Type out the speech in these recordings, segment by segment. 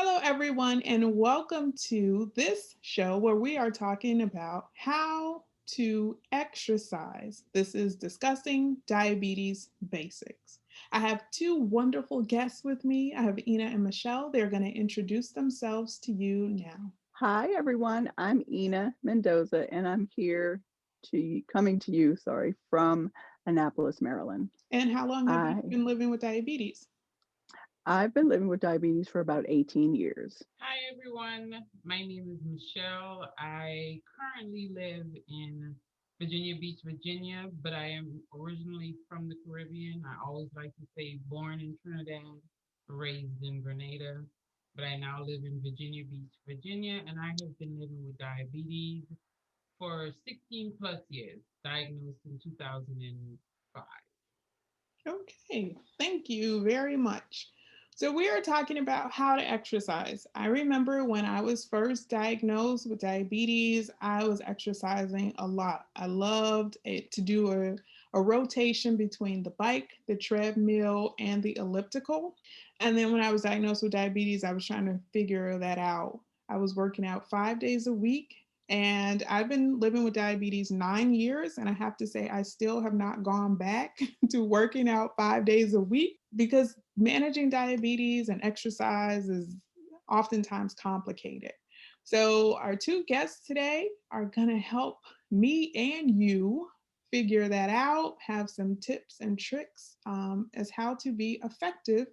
Hello, everyone, and welcome to this show where we are talking about how to exercise. This is Discussing Diabetes Basics. I have two wonderful guests with me. I have Ina and Michelle. They're going to introduce themselves to you now. Hi, everyone. I'm Ina Mendoza, and I'm here coming to you, from Annapolis, Maryland. And how long have you I been living with diabetes? I've been living with diabetes for about 18 years. Hi everyone, my name is Michelle. I currently live in Virginia Beach, Virginia, but I am originally from the Caribbean. I always like to say born in Trinidad, raised in Grenada, but I now live in Virginia Beach, Virginia, and I have been living with diabetes for 16 plus years, diagnosed in 2005. Okay, thank you very much. So, we are talking about how to exercise. I remember when I was first diagnosed with diabetes, I was exercising a lot. I loved it to do a rotation between the bike, the treadmill, and the elliptical. And then when I was diagnosed with diabetes, I was trying to figure that out. I was working out 5 days a week, and I've been living with diabetes 9 years. And I have to say, I still have not gone back to working out 5 days a week because managing diabetes and exercise is oftentimes complicated. So, our two guests today are going to help me and you figure that out, have some tips and tricks as how to be effective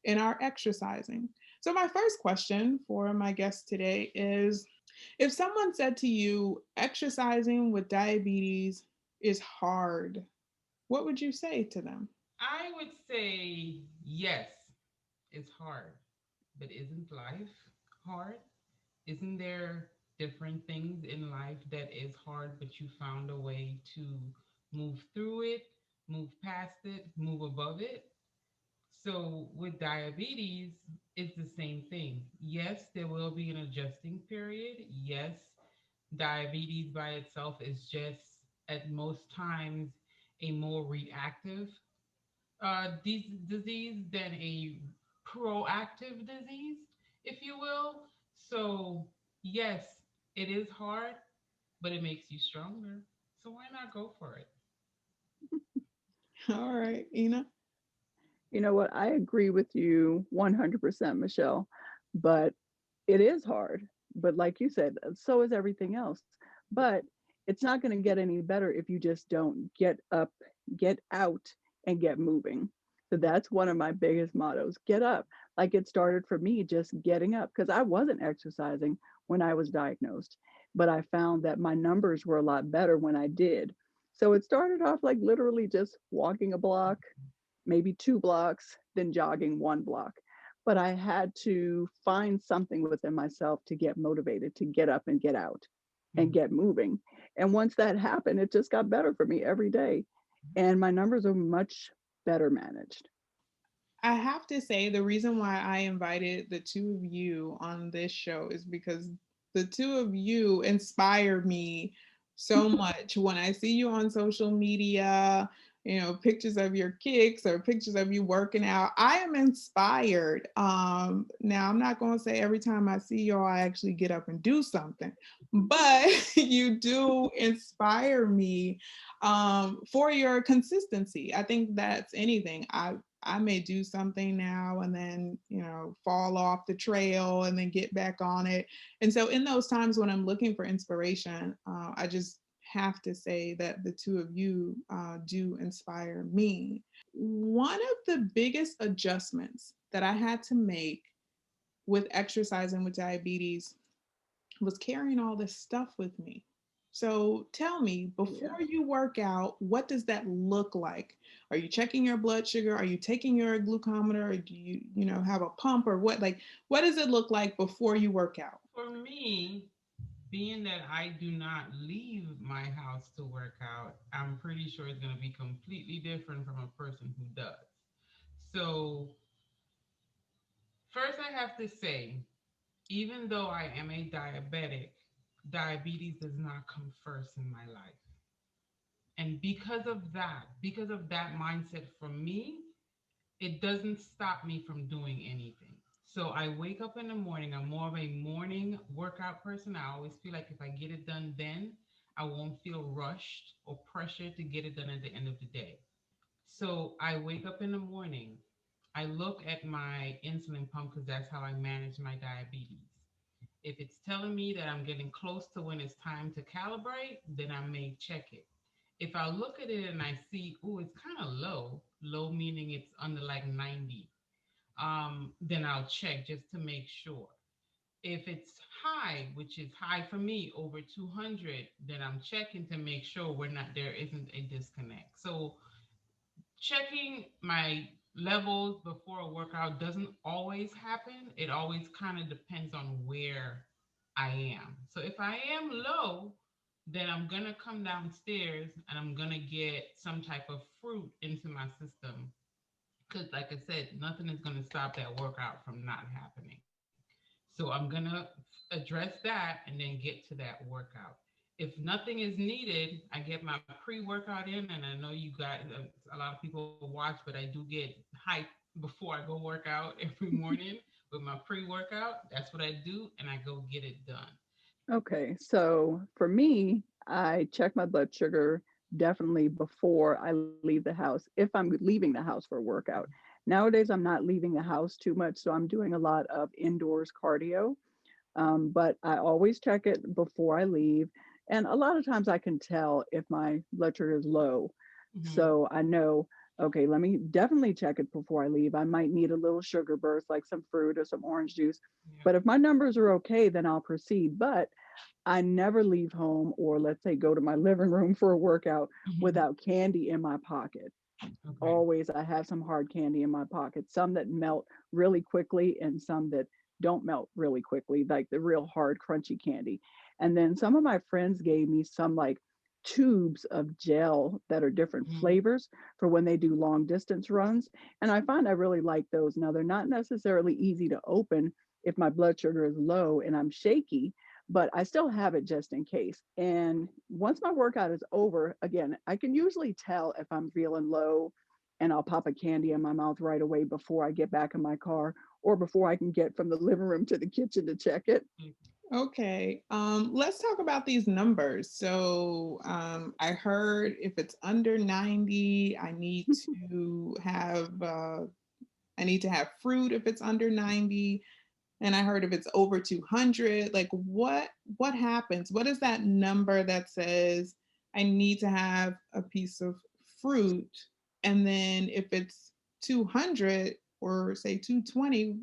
in our exercising. So, my first question for my guest today is if someone said to you, exercising with diabetes is hard, what would you say to them? I would say yes, it's hard, but isn't life hard? Isn't there different things in life that is hard, but you found a way to move through it, move past it, move above it? So with diabetes, it's the same thing. Yes, there will be an adjusting period. Yes, diabetes by itself is just at most times a more reactive disease than a proactive disease, if you will. So, yes, it is hard, but it makes you stronger. So, why not go for it? All right, Ina. You know what? I agree with you 100%, Michelle, but it is hard. But like you said, so is everything else. But it's not going to get any better if you just don't get up, get out, and get moving. So that's one of my biggest mottos: get up. Like it started for me just getting up because I wasn't exercising when I was diagnosed, but I found that my numbers were a lot better when I did. So it started off like literally just walking a block, maybe 2 blocks, then jogging 1 block. But I had to find something within myself to get motivated to get up and get out and Mhm. get moving. And once that happened, it just got better for me every day. And my numbers are much better managed. I have to say, the reason why I invited the two of you on this show is because the two of you inspire me so much. When I see you on social media, pictures of your kicks or pictures of you working out, I am inspired. Now, I'm not going to say every time I see you, I actually get up and do something, but you do inspire me for your consistency. I think that's anything. I may do something now and then, fall off the trail and then get back on it. And so, in those times when I'm looking for inspiration, I just have to say that the two of you do inspire me. One of the biggest adjustments that I had to make with exercising with diabetes was carrying all this stuff with me. So tell me, Yeah. before you work out, what does that look like? Are you checking your blood sugar? Are you taking your glucometer? Or do you, have a pump or what? Like, what does it look like before you work out? For me, being that I do not leave my house to work out, I'm pretty sure it's going to be completely different from a person who does. So, first, I have to say, even though I am a diabetic, diabetes does not come first in my life. And because of that mindset for me, it doesn't stop me from doing anything. So I wake up in the morning. I'm more of a morning workout person. I always feel like if I get it done then, I won't feel rushed or pressured to get it done at the end of the day. So I wake up in the morning. I look at my insulin pump because that's how I manage my diabetes. If it's telling me that I'm getting close to when it's time to calibrate, then I may check it. If I look at it and I see, oh, it's kind of low, low meaning it's under like 90, then I'll check just to make sure. If it's high, which is high for me, over 200, then I'm checking to make sure we're not there isn't a disconnect. So checking my levels before a workout doesn't always happen. It always kind of depends on where I am. So if I am low, then I'm going to come downstairs and I'm going to get some type of fruit into my system. Because, like I said, nothing is going to stop that workout from not happening. So I'm going to address that and then get to that workout. If nothing is needed, I get my pre-workout in, and I know you got a lot of people watch, but I do get hype before I go work out every morning with my pre-workout. That's what I do, and I go get it done. Okay, so for me, I check my blood sugar definitely before I leave the house, if I'm leaving the house for a workout. Nowadays, I'm not leaving the house too much, so I'm doing a lot of indoors cardio. But I always check it before I leave. And a lot of times I can tell if my blood sugar is low. Hmm. So I know, okay, let me definitely check it before I leave. I might need a little sugar burst, like some fruit or some orange juice. Yeah. But if my numbers are okay, then I'll proceed. But I never leave home or let's say go to my living room for a workout Hmm. without candy in my pocket. Okay. Always I have some hard candy in my pocket, some that melt really quickly and some that don't melt really quickly, like the real hard crunchy candy. And then some of my friends gave me some like tubes of gel that are different Hmm. flavors for when they do long distance runs, and I find I really like those. Now they're not necessarily easy to open if my blood sugar is low and I'm shaky, but I still have it just in case. And once my workout is over, again, I can usually tell if I'm feeling low, and I'll pop a candy in my mouth right away before I get back in my car or before I can get from the living room to the kitchen to check it. Okay, let's talk about these numbers. So I heard if it's under 90, I need to have fruit if it's under 90. And I heard if it's over 200, like what happens? What is that number that says I need to have a piece of fruit? And then if it's 200 or say 220,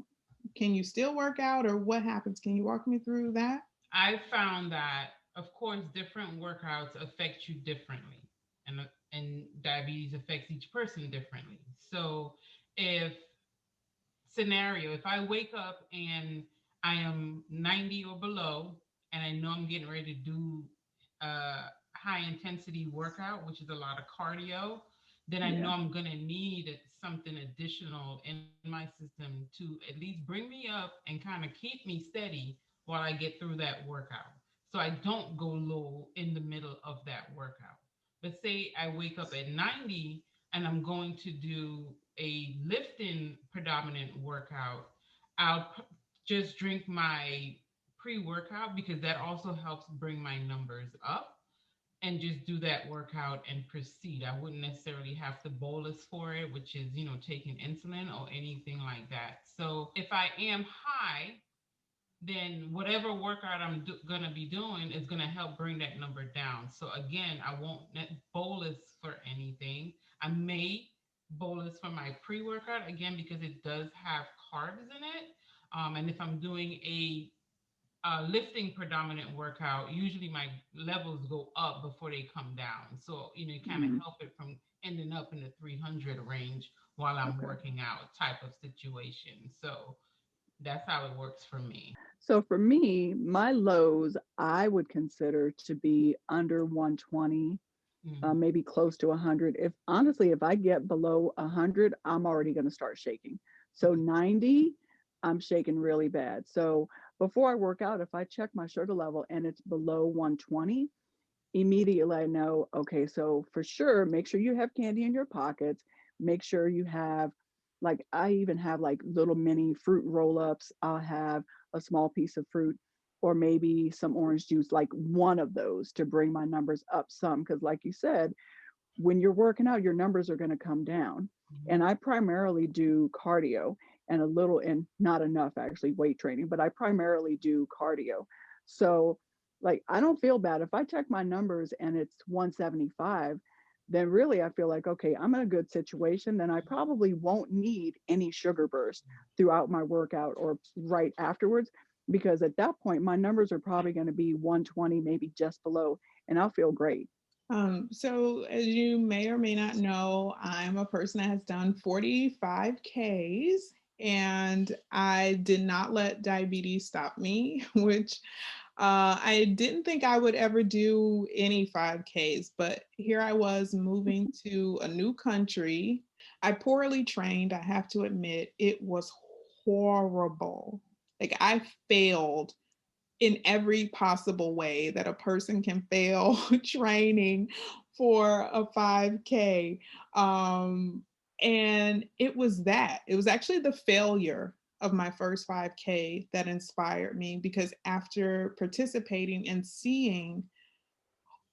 can you still work out or what happens? Can you walk me through that? I found that, of course, different workouts affect you differently, and diabetes affects each person differently. So, if if I wake up and I am 90 or below, and I know I'm getting ready to do a high intensity workout, which is a lot of cardio, then I know Yeah. I'm gonna need something additional in my system to at least bring me up and kind of keep me steady while I get through that workout. So I don't go low in the middle of that workout. But say I wake up at 90 and I'm going to do a lifting predominant workout, I'll just drink my pre workout because that also helps bring my numbers up, and just do that workout and proceed. I wouldn't necessarily have to bolus for it, which is, taking insulin or anything like that. So if I am high, then whatever workout I'm going to be doing is going to help bring that number down. So again, I won't bolus for anything. I may bolus for my pre-workout again because it does have carbs in it. And if I'm doing a lifting predominant workout, usually my levels go up before they come down. So, you kind of Mm, help it from ending up in the 300 range while I'm okay. working out type of situation. So that's how it works for me. So for me, my lows I would consider to be under 120, Mhm. maybe close to 100. If honestly, if I get below 100, I'm already going to start shaking. So Okay. 90, I'm shaking really bad. So before I work out, if I check my sugar level and it's below 120, immediately I know, okay, so for sure, make sure you have candy in your pockets. Make sure you have Like I even have like little mini fruit roll-ups. I'll have a small piece of fruit or maybe some orange juice, like one of those to bring my numbers up some. Because like you said, when you're working out, your numbers are going to come down. And I primarily do cardio and a little, and not enough actually weight training, but I primarily do cardio. So, like, I don't feel bad if I check my numbers and it's 175, then really I feel like, okay, I'm in a good situation. Then I probably won't need any sugar burst throughout my workout or right afterwards, because at that point, my numbers are probably going to be 120, maybe just below, and I'll feel great. So as you may or may not know, I'm a person that has done 45 Ks, and I did not let diabetes stop me, which I didn't think I would ever do any 5Ks, but here I was moving to a new country. I poorly trained, I have to admit, it was horrible. Like I failed in every possible way that a person can fail training for a 5K. Um, and it was that. It was actually the failure of my first 5K that inspired me, because after participating and seeing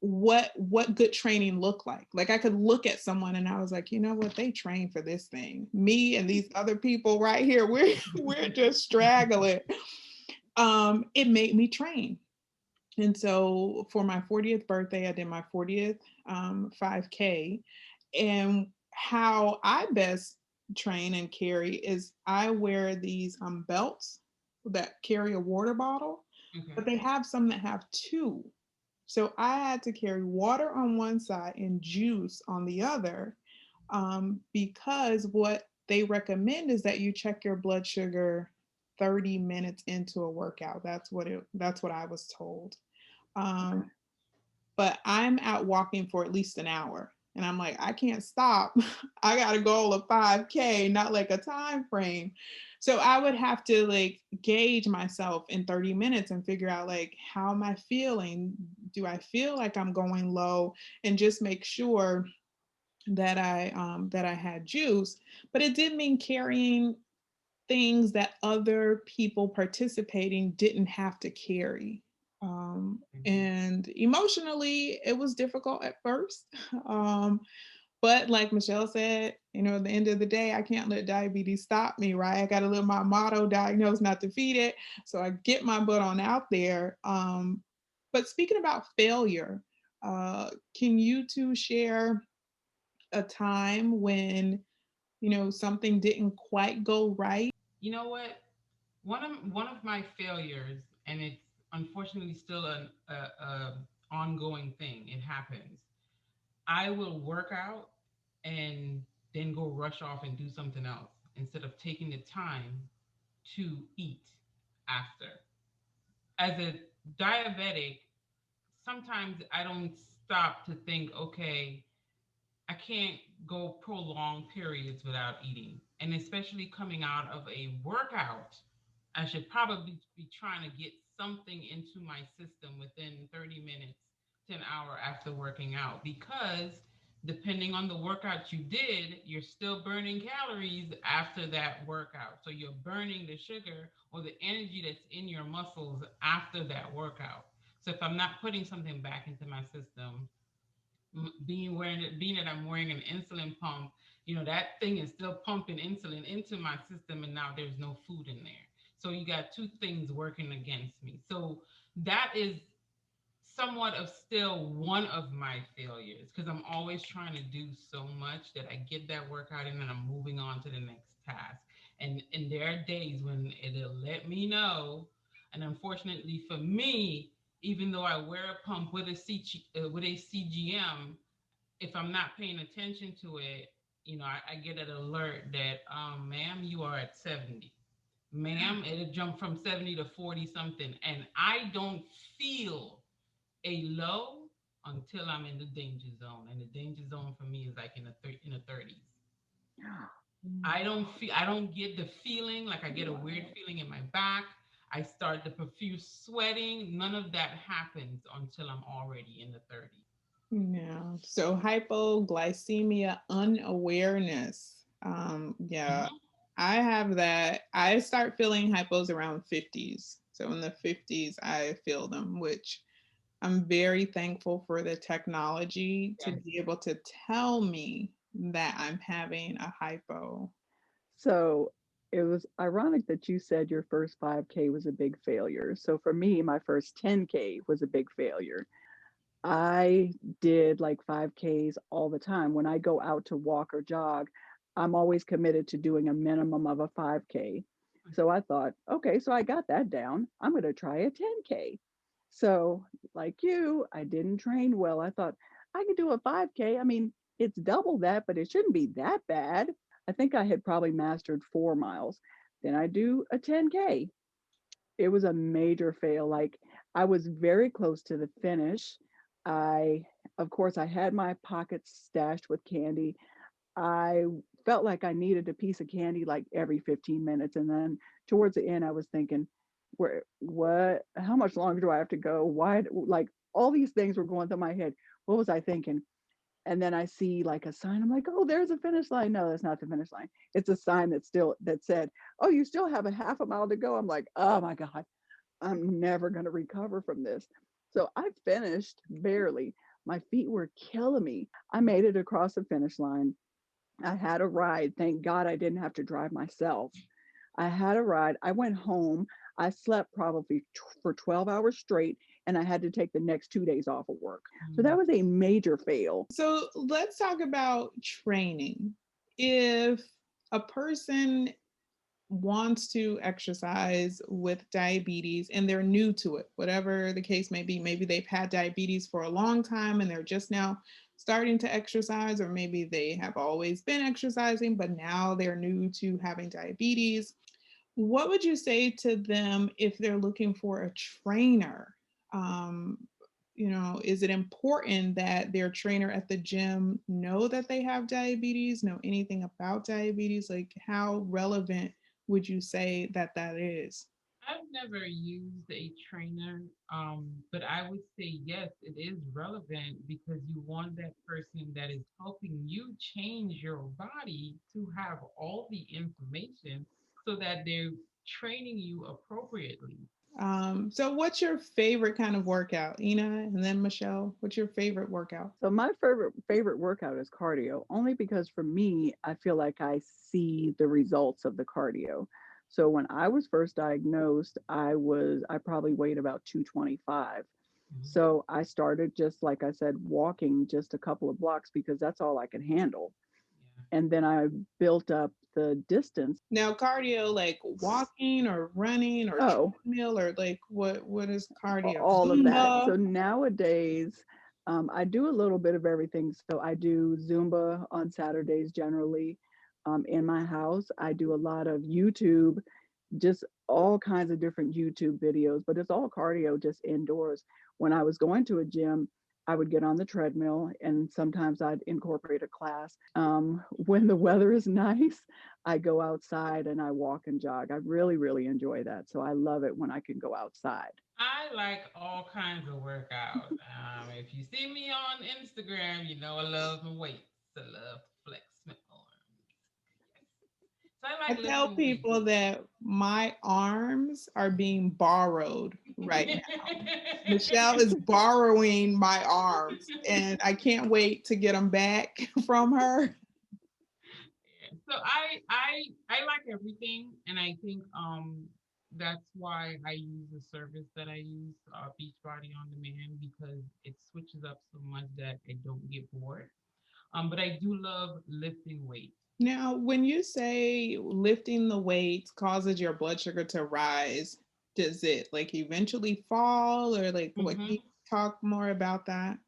what good training looked like I could look at someone and I was like, you know what, they train for this thing. Me and these other people right here, we're just straggling. It made me train. And so for my 40th birthday, I did my 40th 5K. And how I best train and carry is I wear these belts that carry a water bottle, but Okay. they have some that have two. So I had to carry water on one side and juice on the other, because what they recommend is that you check your blood sugar 30 minutes into a workout. That's what I was told. Okay. Um, but I'm out walking for at least an hour. And I'm like, I can't stop. I got a goal of 5K, not like a time frame. So I would have to like gauge myself in 30 minutes and figure out like, how am I feeling? Do I feel like I'm going low? And just make sure that I had juice. But it did mean carrying things that other people participating didn't have to carry. And emotionally, it was difficult at first. Um, but like Michelle said, at the end of the day, I can't let diabetes stop me, right? I got to live my motto: diagnosed, not defeated. So I get my butt on out there. But speaking about failure, can you two share a time when, something didn't quite go right? You know what? One of my failures, and it's unfortunately still a ongoing thing. It happens. I will work out and then go rush off and do something else instead of taking the time to eat after. As a diabetic, sometimes I don't stop to think, okay, I can't go prolonged periods without eating. And especially coming out of a workout, I should probably be trying to get something into my system within 30 minutes to an hour after working out, because depending on the workout you did, you're still burning calories after that workout. So you're burning the sugar or the energy that's in your muscles after that workout. So if I'm not putting something back into my system, being that I'm wearing an insulin pump, that thing is still pumping insulin into my system, and now there's no food in there. So you got two things working against me. So that is somewhat of still one of my failures, because I'm always trying to do so much that I get that workout in and I'm moving on to the next task. And there are days when it'll let me know. And unfortunately for me, even though I wear a pump with with a CGM, if I'm not paying attention to it, I get an alert that, ma'am, you are at 70. Ma'am, it'll jump from 70 to 40 something. And I don't feel a low until I'm in the danger zone. And the danger zone for me is like in the 30s. I don't get the feeling, like I get a weird Wow. feeling in my back. I start the profuse sweating. None of that happens until I'm already in the 30s. Yeah. So hypoglycemia unawareness. Yeah, Mhm. I have that. I start feeling hypos around 50s. So in the 50s, I feel them, which I'm very thankful for the technology to Yes. be able to tell me that I'm having a hypo. So it was ironic that you said your first 5K was a big failure. So for me, my first 10K was a big failure. I did like 5Ks all the time. When I go out to walk or jog, I'm always committed to doing a minimum of a 5K. So I thought, okay, so I got that down. I'm going to try a 10K. So, like you, I didn't train well. I thought I could do a 5K. I mean, it's double that, but it shouldn't be that bad. I think I had probably mastered 4 miles. Then I do a 10K. It was a major fail. Like I was very close to the finish. I, of course, I had my pockets stashed with candy. I felt like I needed a piece of candy like every 15 minutes. And then towards the end, I was thinking, how much longer do I have to go? Why, like all these things were going through my head. What was I thinking? And then I see like a sign. I'm like, oh, there's a finish line. No, that's not the finish line. It's a sign that said, oh, you still have a half a mile to go. I'm like, oh my God, I'm never going to recover from this. So I finished barely. My feet were killing me. I made it across the finish line. I had a ride. Thank God I didn't have to drive myself. I had a ride. I went home. I slept probably for 12 hours straight, and I had to take the next 2 days off of work. So that Mm. was a major fail. So let's talk about training. If a person wants to exercise with diabetes and they're new to it, whatever the case may be, maybe they've had diabetes for a long time and they're just now starting to exercise, or maybe they have always been exercising, but now they're new to having diabetes. What would you say to them if they're looking for a trainer? Um, is it important that their trainer at the gym know that they have diabetes, know anything about diabetes? Like, how relevant would you say that that is? I've never used a trainer, but I would say yes, it is relevant because you want that person that is helping you change your body to have all the information so that they're training you appropriately. So, what's your favorite kind of workout, Ina, and then Michelle? What's your favorite workout? So my favorite workout is cardio, only because for me, I feel like I see the results of the cardio. So when I was first diagnosed, I probably weighed about 225. Mhm. So I started just like I said, walking just a couple of blocks because that's all I could handle. Yeah. And then I built up the distance. Now, cardio, like walking or running or Oh, treadmill, or like what is cardio? all of that. Zumba. So nowadays, I do a little bit of everything. So I do Zumba on Saturdays generally in my house. I do a lot of YouTube, just all kinds of different YouTube videos, but it's all cardio just indoors. When I was going to a gym, I would get on the treadmill and sometimes I'd incorporate a class. When the weather is nice, I go outside and I walk and jog. I really, really enjoy that. So I love it when I can go outside. I like all kinds of workout. If you see me on Instagram, you know I love my weights. I love to flex my arms. Yes. So I I like tell lifting weights. people that my arms are being borrowed right now. Michelle is borrowing my arms, and I can't wait to get them back from her. So I like everything, and I think that's why I use the service that I use, Beachbody on Demand, because it switches up so much that I don't get bored. But I do love lifting weights. Now, when you say lifting the weights causes your blood sugar to rise, does it like eventually fall, or like what? Can you Hmm. talk more about that?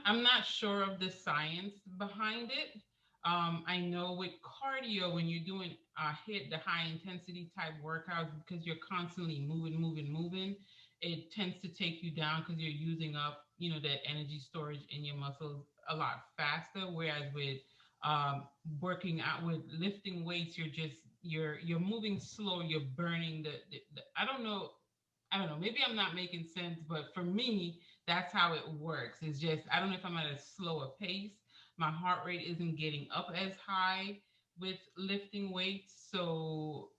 I'm not sure of the science behind it. I know with cardio, when you're doing hit the high intensity type workouts, because you're constantly moving, it tends to take you down because you're using up, that energy storage in your muscles a lot faster. Whereas with working out with lifting weights, you're moving slow. You're burning the I don't know. Maybe I'm not making sense, but for me, that's how it works. It's just I don't know if I'm at a slower pace. My heart rate isn't getting up as high, with lifting weights. So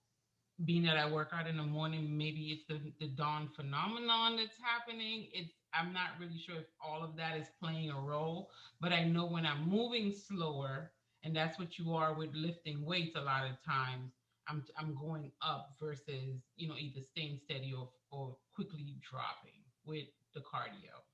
being that I work out in the morning, maybe it's the dawn phenomenon that's happening. It's I'm not really sure if all of that is playing a role, but I know when I'm moving slower, and that's what you are with lifting weights a lot of times. I'm going up versus either staying steady or quickly dropping with the cardio.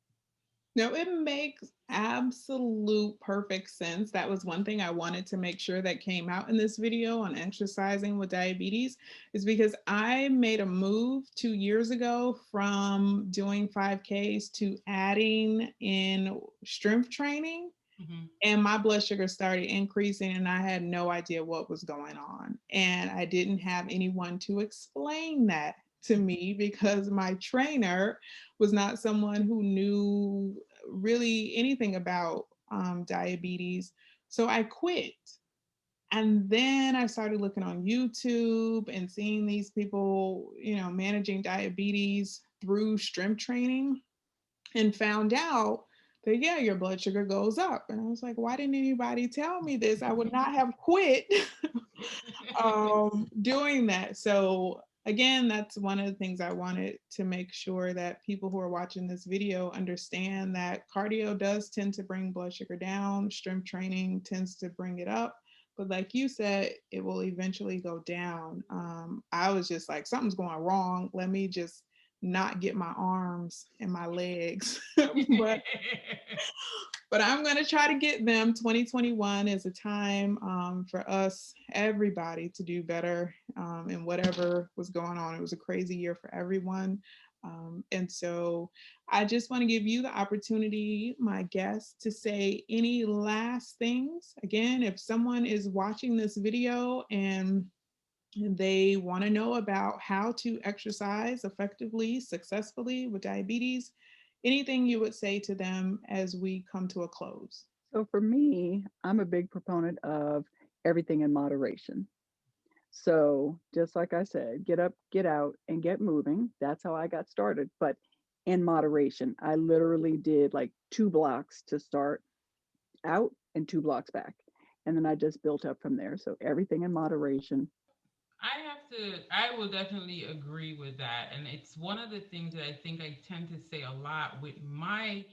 No, it makes absolute perfect sense. That was one thing I wanted to make sure that came out in this video on exercising with diabetes, is because I made a move 2 years ago from doing 5Ks to adding in strength training. Hmm. And my blood sugar started increasing, and I had no idea what was going on. And I didn't have anyone to explain that to me because my trainer was not someone who knew really anything about diabetes. So I quit. And then I started looking on YouTube and seeing these people, managing diabetes through strength training, and found out that, yeah, your blood sugar goes up. And I was like, why didn't anybody tell me this? I would not have quit doing that. So again, that's one of the things I wanted to make sure that people who are watching this video understand, that cardio does tend to bring blood sugar down, strength training tends to bring it up. But like you said, it will eventually go down. I was just like, something's going wrong. Let me just not get my arms and my legs. but but I'm going to try to get them. 2021 is a time for us, everybody, to do better in whatever was going on. It was a crazy year for everyone. And so I just want to give you the opportunity, my guests, to say any last things. Again, if someone is watching this video and they want to know about how to exercise effectively, successfully with diabetes, anything you would say to them as we come to a close? So for me, I'm a big proponent of everything in moderation. So just like I said, get up, get out, and get moving. That's how I got started. But in moderation, I literally did like 2 blocks to start out and 2 blocks back. And then I just built up from there. So everything in moderation. I will definitely agree with that. And it's one of the things that I think I tend to say a lot with my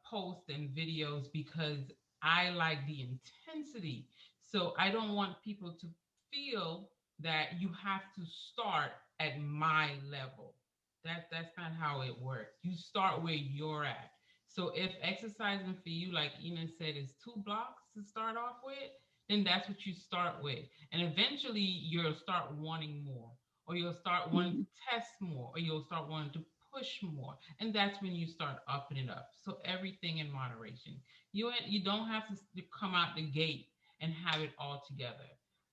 posts and videos, because I like the intensity. So I don't want people to feel that you have to start at my level. That's not how it works. You start where you're at. So if exercising for you, like Ina said, is 2 blocks to start off with, then that's what you start with. And eventually you'll start wanting more, or you'll start wanting Mhm. to test more, or you'll start wanting to push more. And that's when you start upping it up. So everything in moderation. You don't have to come out the gate and have it all together.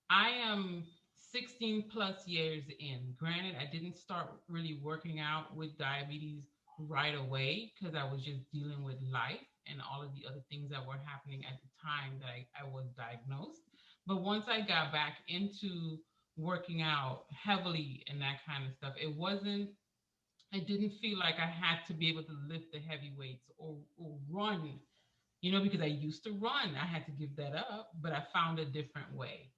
I am 16 plus years in. Granted, I didn't start really working out with diabetes right away because I was just dealing with life and all of the other things that were happening at the time that I was diagnosed. But once I got back into working out heavily and that kind of stuff, I didn't feel like I had to be able to lift the heavy weights or run, because I used to run. I had to give that up, but I found a different way.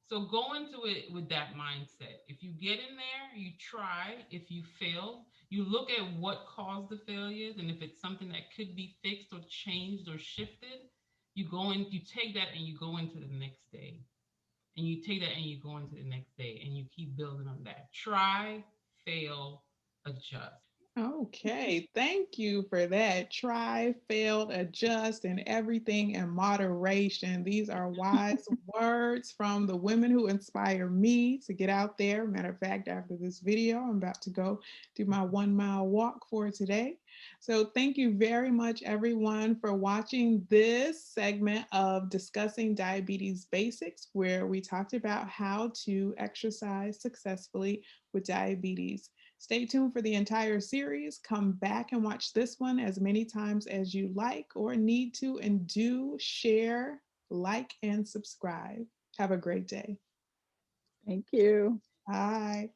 So go into it with that mindset. If you get in there, you try. If you fail, you look at what caused the failures, and if it's something that could be fixed or changed or shifted, you take that and you go into the next day. And you take that and you go into the next day and you keep building on that. Try, fail, adjust. Okay, thank you for that. Try, failed, adjust, and everything in moderation. These are wise words from the women who inspire me to get out there. Matter of fact, after this video, I'm about to go do my 1 mile walk for today. So, thank you very much, everyone, for watching this segment of Discussing Diabetes Basics, where we talked about how to exercise successfully with diabetes. Stay tuned for the entire series. Come back and watch this one as many times as you like or need to, and do share, like, and subscribe. Have a great day. Thank you. Bye.